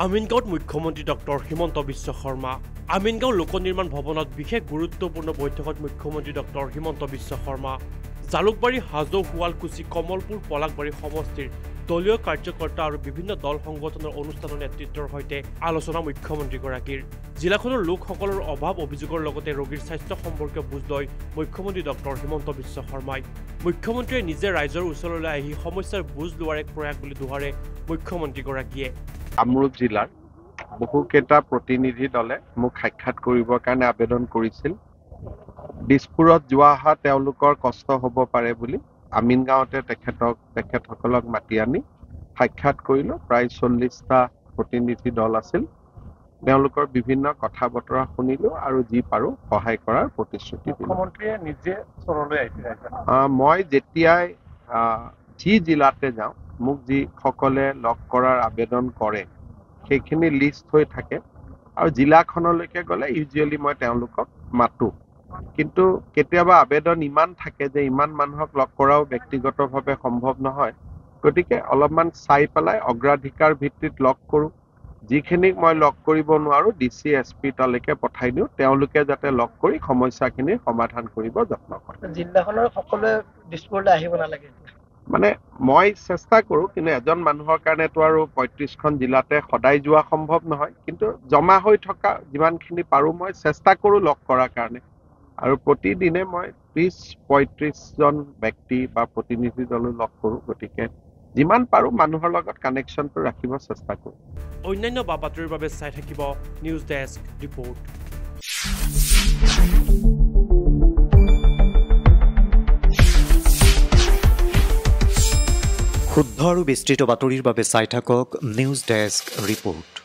আমিনগাঁৱত মুখ্যমন্ত্ৰী ডক্টৰ হিমন্ত বিশ্ব শৰ্মা আমিনগাঁও লোক নিৰ্মাণ ভৱনত বিশেষ গুৰুত্বপূৰ্ণ বৈঠকত মুখ্যমন্ত্ৰী ডক্টৰ হিমন্ত বিশ্ব শৰ্মা জালুকবাৰী হাজো শুৱালকুছি কমলপুৰ পলাকবাৰী সমষ্টিৰ দলীয় কাৰ্যকৰ্তা আৰু বিভিন্ন দল সংগঠনৰ অনুষ্ঠানৰ নেতৃত্বৰ সৈতে আলোচনা মুখ্যমন্ত্ৰীগৰাকীৰ জিলাখনৰ লোকসকলৰ অভাৱ অভিযোগৰ লগতে ৰোগীৰ স্বাস্থ্য সম্পৰ্কীয় বুজ লয় মুখ্যমন্ত্ৰী ডক্টৰ হিমন্ত বিশ্ব শৰ্মাই মুখ্যমন্ত্ৰীয়ে নিজে ৰাইজৰ ওচৰলৈ আহি সমস্যাৰ বুজ লোৱাৰ এক প্ৰয়াস বুলি দোহাৰে মুখ্যমন্ত্ৰীগৰাকীয়ে কামৰূপ জিলাৰ বহুকেইটা প্ৰতিনিধি দলে মোক সাক্ষাৎ কৰিবৰ কাৰণে আবেদন কৰিছিল দিছপুৰত যোৱা অহা তেওঁলোকৰ কষ্ট হ'ব পাৰে বুলি আমিনগাঁৱতে তেখেতসকলক মাতি আনি সাক্ষাৎ কৰিলো প্ৰায় 40টা প্ৰতিনিধি দল আছিল তেওঁলোকৰ বিভিন্ন কথা বতৰা শুনিলো আৰু যি পাৰো সহায় কৰাৰ প্ৰতিশ্ৰুতি দিলো মুখ্যমন্ত্ৰীয়ে নিজে ওচৰলৈ আহিছে মই যেতিয়াই যি জিলাতে যাওঁ মোক যি সকলে লগ কৰাৰ আবেদন কৰে সেইখিনি লিষ্ট হৈ থাকে আৰু জিলাখনলৈকে গ'লে ইউজুৱেলি মই তেওঁলোকক মাতো কিন্তু কেতিয়াবা আবেদন ইমান থাকে যে ইমান মানুহক লগ কৰাও ব্যক্তিগতভাৱে সম্ভৱ নহয় গতিকে অলপমান চাই পেলাই অগ্ৰাধিকাৰ ভিত্তিত লগ কৰোঁ যিখিনিক মই লগ কৰিব নোৱাৰো ডিসি এসপি তালৈকে পঠাই দিওঁ তেওঁলোকে যাতে লগ কৰি সমস্যাখিনি সমাধান কৰিব যত্ন কৰে জিলাখনৰ সকলোৱে দিছপুৰলৈ আহিব নালাগে মানে মই চেষ্টা কৰো কিন্তু এজন মানুহৰ কাৰণেতো আৰু 35খন জিলাতে সদায় যোৱা সম্ভৱ নহয় কিন্তু জমা হৈ থকা যিমানখিনি পাৰো মই চেষ্টা কৰো লগ কৰাৰ কাৰণে আৰু প্ৰতিদিনে মই 30-35 জন ব্যক্তি বা প্ৰতিনিধি দল লগ কৰো গতিকে যিমান পাৰো মানুহৰ লগত কানেকশ্যনটো ৰাখিব চেষ্টা কৰো অন্যান্য বাতৰিৰ বাবে চাই থাকিব নিউজ ডেস্ক ৰিপৰ্ট শুদ্ধ আৰু বিস্তৃত বাতৰিৰ বাবে চাই থাকক নিউজ ডেস্ক ৰিপৰ্ট।